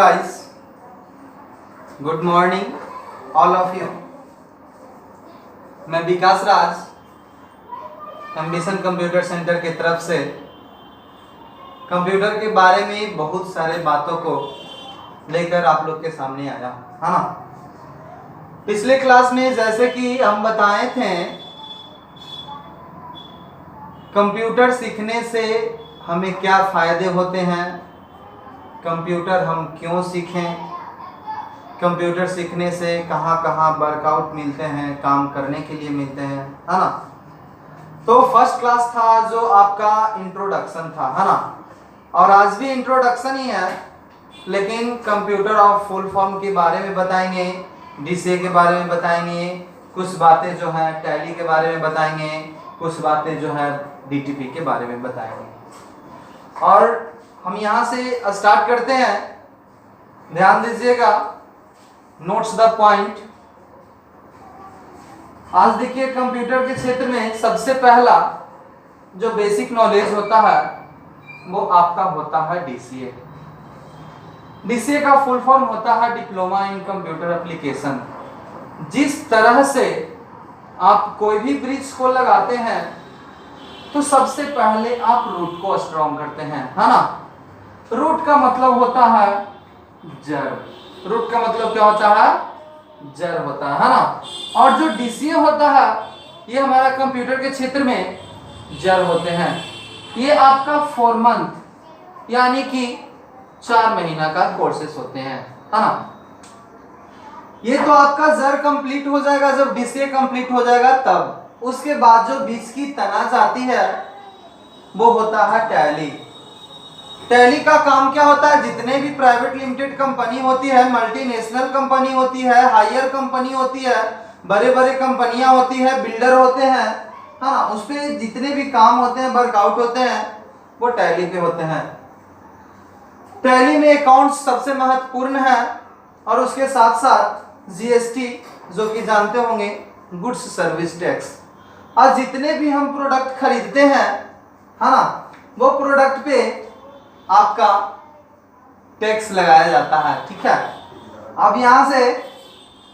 guys, good morning all of you. मैं विकास राज ambition computer centre की तरफ से कंप्यूटर के बारे में बहुत सारे बातों को लेकर आप लोग के सामने आया हूँ, है ना। पिछले क्लास में जैसे कि हम बताए थे, कंप्यूटर सीखने से हमें क्या फायदे होते हैं, कंप्यूटर हम क्यों सीखें, कंप्यूटर सीखने से कहाँ कहाँ वर्कआउट मिलते हैं, काम करने के लिए मिलते हैं, है ना। तो फर्स्ट क्लास था जो आपका इंट्रोडक्शन था, है ना। और आज भी इंट्रोडक्शन ही है, लेकिन कंप्यूटर और फुल फॉर्म के बारे में बताएंगे, डीसीए के बारे में बताएंगे, कुछ बातें जो है टैली के बारे में बताएंगे, कुछ बातें जो है डीटीपी के बारे में बताएंगे। और हम यहाँ से स्टार्ट करते हैं, ध्यान दीजिएगा, नोट्स द पॉइंट। आज देखिए कंप्यूटर के क्षेत्र में सबसे पहला जो बेसिक नॉलेज होता है वो आपका होता है डीसीए। डीसीए का फुल फॉर्म होता है डिप्लोमा इन कंप्यूटर एप्लीकेशन। जिस तरह से आप कोई भी ब्रिज को लगाते हैं तो सबसे पहले आप रूट को स्ट्रॉन्ग करते हैं, है ना। रूट का मतलब होता है जड़। रूट का मतलब क्या होता है? जड़ होता है ना। और जो डीसीए होता है ये हमारा कंप्यूटर के क्षेत्र में जड़ होते हैं। ये आपका 4 मंथ यानी कि 4 महीना का कोर्सेस होते हैं, है ना। ये तो आपका जड़ कंप्लीट हो जाएगा जब डीसीए कंप्लीट हो जाएगा तब। उसके बाद जो बीच की तनाज आती है वो होता है टैली। टैली का काम क्या होता है? जितने भी प्राइवेट लिमिटेड कंपनी होती है, मल्टीनेशनल कंपनी होती है, हायर कंपनी होती है, बड़े बड़े कंपनियां होती है, बिल्डर होते हैं, है ना, उस पे जितने भी काम होते हैं, वर्कआउट होते हैं, वो टैली पे होते हैं। टैली में अकाउंट्स सबसे महत्वपूर्ण है और उसके साथ साथ जीएसटी, जो कि जानते होंगे, गुड्स सर्विस टैक्स। और जितने भी हम प्रोडक्ट खरीदते हैं, है ना, वो प्रोडक्ट पे आपका टैक्स लगाया जाता है, ठीक है। अब यहां से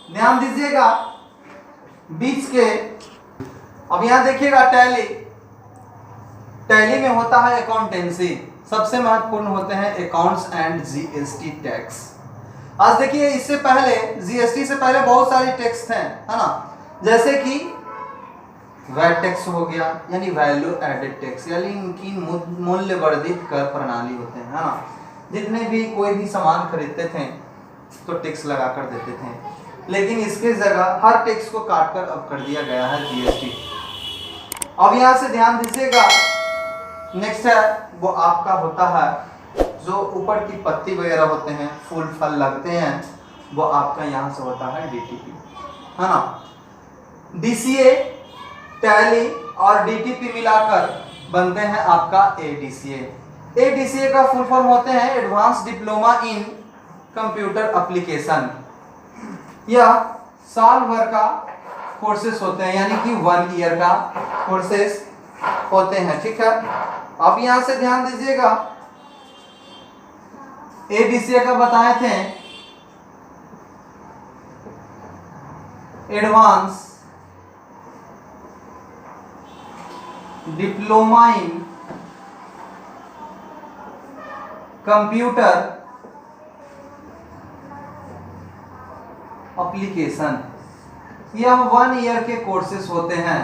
ध्यान दीजिएगा बीच के, अब यहां देखिएगा टैली। टैली में होता है अकाउंटेंसी, सबसे महत्वपूर्ण होते हैं अकाउंट्स एंड जीएसटी टैक्स। आज देखिए इससे पहले जीएसटी से पहले बहुत सारे टैक्स थे, है ना, जैसे कि वैट टैक्स हो गया, यानी वैल्यू एडेड टैक्स, यानी इनकी मूल्य वर्धित कर प्रणाली होते हैं, है ना। जितने भी कोई भी सामान खरीदते थे तो टैक्स लगा कर देते थे, लेकिन इसके जगह हर टैक्स को काटकर अब कर दिया गया है जीएसटी। अब यहाँ से ध्यान दीजिएगा, नेक्स्ट है वो आपका होता है जो ऊपर की पत्ती वगैरह होते हैं, फूल फल लगते हैं, वो आपका यहाँ से होता है डीटीपी, है ना। डीसीए, टैली और डीटीपी मिलाकर बनते हैं आपका एडीसीए। एडीसीए का फुल फॉर्म होते हैं advance diploma in computer application. यह साल भर का कोर्सेस होते हैं, यानी कि 1 ईयर का कोर्सेस होते हैं, ठीक है। अब यहां से ध्यान दीजिएगा, एडीसीए का बताए थे advance diploma in computer application. यह 1 ईयर के कोर्सेस होते हैं।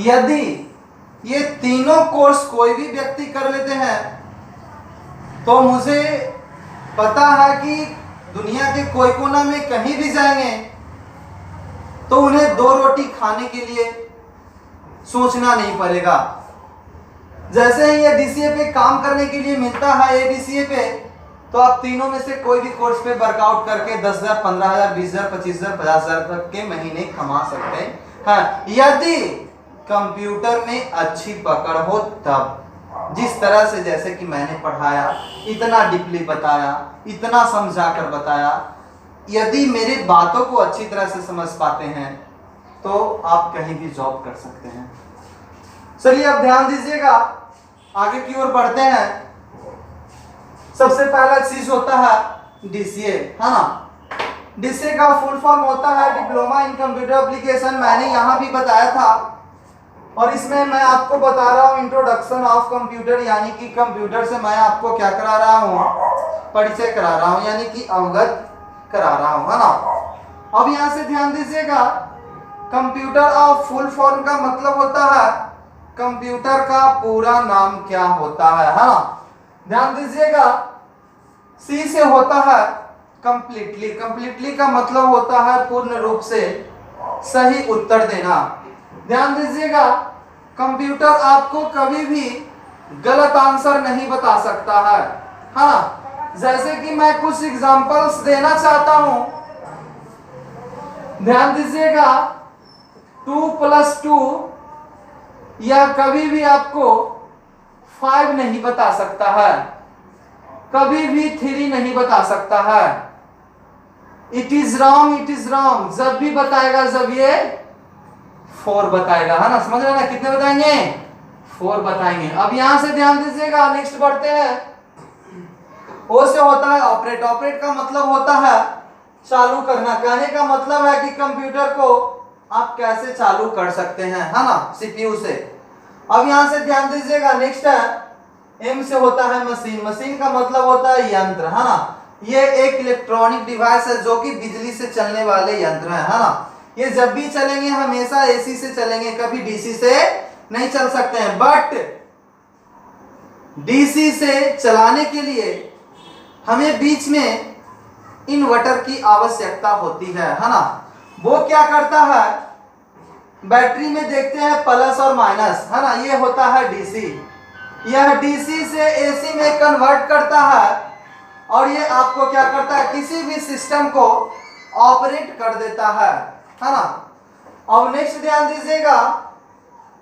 यदि ये तीनों कोर्स कोई भी व्यक्ति कर लेते हैं तो मुझे पता है कि दुनिया के कोई कोना में कहीं भी जाएंगे तो उन्हें 2 रोटी खाने के लिए सोचना नहीं पड़ेगा। जैसे ही ये डीसीए पे काम करने के लिए मिलता है एडीसीए पे, तो आप तीनों में से कोई भी कोर्स पे वर्कआउट करके 10,000, 15,000, 20,000, 25,000, 50,000 तक के महीने कमा सकते हैं, यदि कंप्यूटर में अच्छी पकड़ हो तब। जिस तरह से जैसे कि मैंने पढ़ाया, इतना डीपली बताया, इतना समझा कर बताया, यदि मेरी बातों को अच्छी तरह से समझ पाते हैं तो आप कहीं भी जॉब कर सकते हैं। चलिए अब ध्यान दीजिएगा, आगे की ओर बढ़ते हैं। सबसे पहला चीज होता है डीसीए, है ना। डीसीए का फुल फॉर्म होता है डिप्लोमा इन कंप्यूटर एप्लीकेशन, मैंने यहाँ भी बताया था। और इसमें मैं आपको बता रहा हूँ इंट्रोडक्शन ऑफ कंप्यूटर, यानी कि कंप्यूटर से मैं आपको क्या करा रहा हूँ, परिचय करा रहा हूँ, यानी कि अवगत करा रहा हूँ, है ना। अब यहाँ से ध्यान दीजिएगा, कंप्यूटर ऑफ फुल फॉर्म का मतलब होता है कंप्यूटर का पूरा नाम क्या होता है ना। ध्यान दीजिएगा, सी से होता है कंप्लीटली, कंप्लीटली का मतलब होता है पूर्ण रूप से सही उत्तर देना। ध्यान दीजिएगा, कंप्यूटर आपको कभी भी गलत आंसर नहीं बता सकता है, हाँ। जैसे कि मैं कुछ एग्जांपल्स देना चाहता हूं, ध्यान दीजिएगा, 2 + 2 या कभी भी आपको 5 नहीं बता सकता है, कभी भी 3 नहीं बता सकता है। It is wrong, it is wrong जब भी बताएगा, जब ये 4 बताएगा, है ना। समझ रहे ना, कितने बताएंगे, 4 बताएंगे। अब यहां से ध्यान दीजिएगा, नेक्स्ट बढ़ते हैं। ओ से होता है ऑपरेट, ऑपरेट का मतलब होता है चालू करना। कहने का मतलब है कि कंप्यूटर को आप कैसे चालू कर सकते हैं, है ना, सीपीयू से। अब यहां से ध्यान दीजिएगा, नेक्स्ट है एम से होता है मशीन, मशीन का मतलब होता है यंत्र, है ना। ये एक इलेक्ट्रॉनिक डिवाइस है जो कि बिजली से चलने वाले यंत्र है ना। ये जब भी चलेंगे हमेशा एसी से चलेंगे, कभी डीसी से नहीं चल सकते हैं। बट डीसी से चलाने के लिए हमें बीच में इन्वर्टर की आवश्यकता होती है ना। वो क्या करता है, बैटरी में देखते हैं प्लस और माइनस, है ना। ये होता है डीसी, यह डीसी से एसी में कन्वर्ट करता है और ये आपको क्या करता है, किसी भी सिस्टम को ऑपरेट कर देता है ना। अब नेक्स्ट ध्यान दीजिएगा,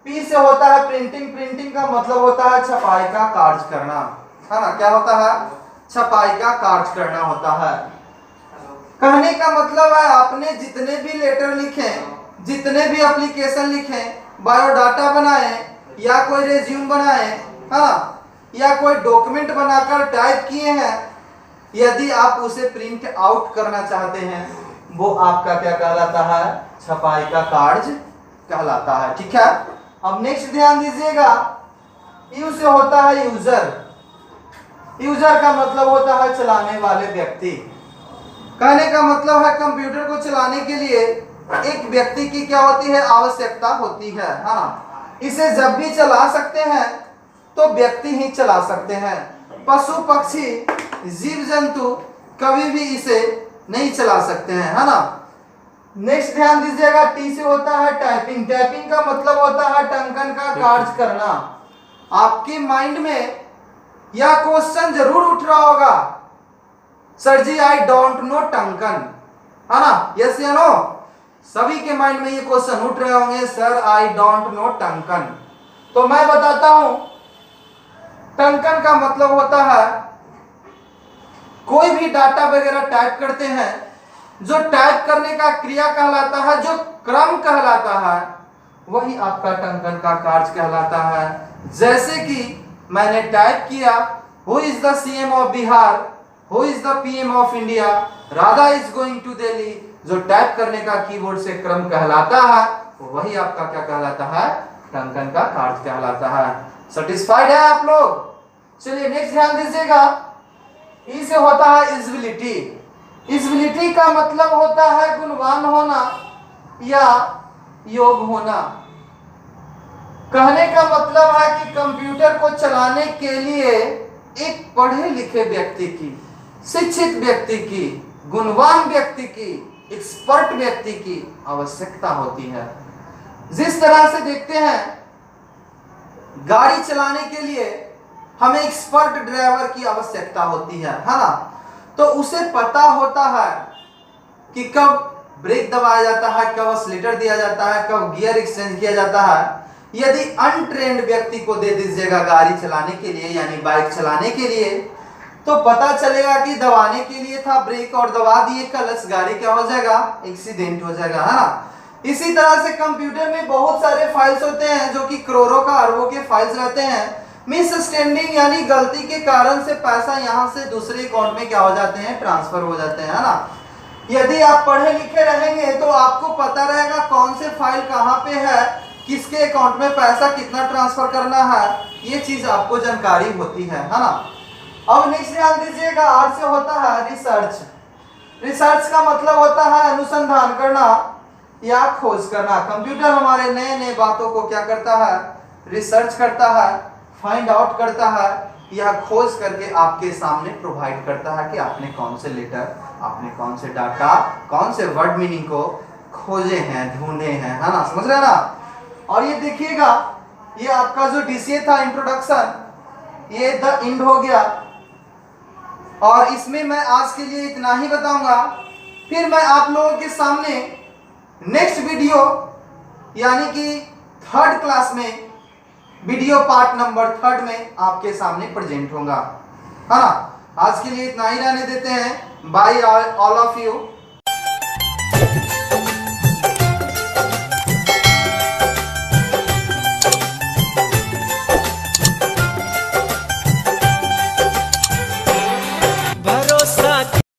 पी से होता है प्रिंटिंग, प्रिंटिंग का मतलब होता है छपाई का कार्य करना, है ना। क्या होता है, छपाई का कार्य करना होता है। कहने का मतलब है आपने जितने भी लेटर लिखे, जितने भी एप्लीकेशन लिखे, बायोडाटा बनाए या कोई रेज्यूम बनाए, हाँ, या कोई डॉक्यूमेंट बनाकर टाइप किए हैं, यदि आप उसे प्रिंट आउट करना चाहते हैं, वो आपका क्या कहलाता है, छपाई का कार्य कहलाता है, ठीक है। अब नेक्स्ट ध्यान दीजिएगा, यू से होता है यूजर, यूजर का मतलब होता है चलाने वाले व्यक्ति। कहने का मतलब है कंप्यूटर को चलाने के लिए एक व्यक्ति की क्या होती है, आवश्यकता होती है ना। इसे जब भी चला सकते हैं तो व्यक्ति ही चला सकते हैं, पशु पक्षी जीव जंतु कभी भी इसे नहीं चला सकते हैं, है ना। नेक्स्ट ध्यान दीजिएगा, टी से होता है टाइपिंग, टाइपिंग का मतलब होता है टंकन का कार्य करना। आपके माइंड में यह क्वेश्चन जरूर उठ रहा होगा, sir ji I don't know टंकन, है ना, यस या नो। सभी के माइंड में ये क्वेश्चन उठ रहे होंगे, सर आई डोंट नो टंकन। तो मैं बताता हूं, टंकन का मतलब होता है कोई भी डाटा वगैरह टाइप करते हैं, जो टाइप करने का क्रिया कहलाता है, जो क्रम कहलाता है, वही आपका टंकन का कार्य कहलाता है। जैसे कि मैंने टाइप किया, who is the CM of Bihar, who is the PM of India, Radha is going to Delhi. जो टाइप करने का कीबोर्ड से क्रम कहलाता है, वही आपका क्या कहलाता है, टंकन का कार्य कहलाता है। सेटिस्फाइड है आप लोग? चलिए नेक्स्ट ध्यान दीजिएगा, ई से होता है इजिबिलिटी। इजिबिलिटी का मतलब होता है गुणवान होना या योग होना। कहने का मतलब है कि कंप्यूटर को चलाने के लिए एक पढ़े लिखे व्यक्ति की, शिक्षित व्यक्ति की, गुणवान व्यक्ति की, एक्सपर्ट व्यक्ति की आवश्यकता होती है। जिस तरह से देखते हैं, गाड़ी चलाने के लिए हमें एक्सपर्ट ड्राइवर की आवश्यकता होती है ना। तो उसे पता होता है कि कब ब्रेक दबाया जाता है, कब एक्सीलरेटर दिया जाता है, कब गियर एक्सचेंज किया जाता है। यदि अनट्रेन्ड व्यक्ति को दे दीजिएगा गाड़ी चलाने के लिए, यानी बाइक चलाने के लिए, तो पता चलेगा कि दबाने के लिए था ब्रेक और दबा दिए क्लच, गाड़ी क्या हो जाएगा, एक्सीडेंट हो जाएगा, है ना। इसी तरह से कंप्यूटर में बहुत सारे फाइल्स होते हैं जो कि करोड़ों का अरबों के फाइल्स रहते हैं, मिसअंडरस्टैंडिंग यानी गलती के कारण से पैसा यहाँ से दूसरे अकाउंट में क्या हो जाते हैं, ट्रांसफर हो जाते हैं, है ना। यदि आप पढ़े लिखे रहेंगे तो आपको पता रहेगा कौन से फाइल कहाँ पे है, किसके अकाउंट में पैसा कितना ट्रांसफर करना है, ये चीज आपको जानकारी होती है ना। अब नेक्स्ट ध्यान दीजिएगा, आर से होता है रिसर्च। रिसर्च का मतलब होता है अनुसंधान करना या खोज करना। कंप्यूटर हमारे नए नए बातों को क्या करता है, रिसर्च करता है, फाइंड आउट करता है या खोज करके आपके सामने प्रोवाइड करता है कि आपने कौन से लेटर, आपने कौन से डाटा, कौन से वर्ड मीनिंग को खोजे हैं, ढूंढे हैं, है ना, समझ रहे ना। और ये देखिएगा, ये आपका जो डीसीए था इंट्रोडक्शन, ये द एंड हो गया और इसमें मैं आज के लिए इतना ही बताऊंगा। फिर मैं आप लोगों के सामने नेक्स्ट वीडियो यानी कि थर्ड क्लास में वीडियो पार्ट नंबर 3 में आपके सामने प्रेजेंट होगा, है ना। आज के लिए इतना ही रहने देते हैं। Bye all of you.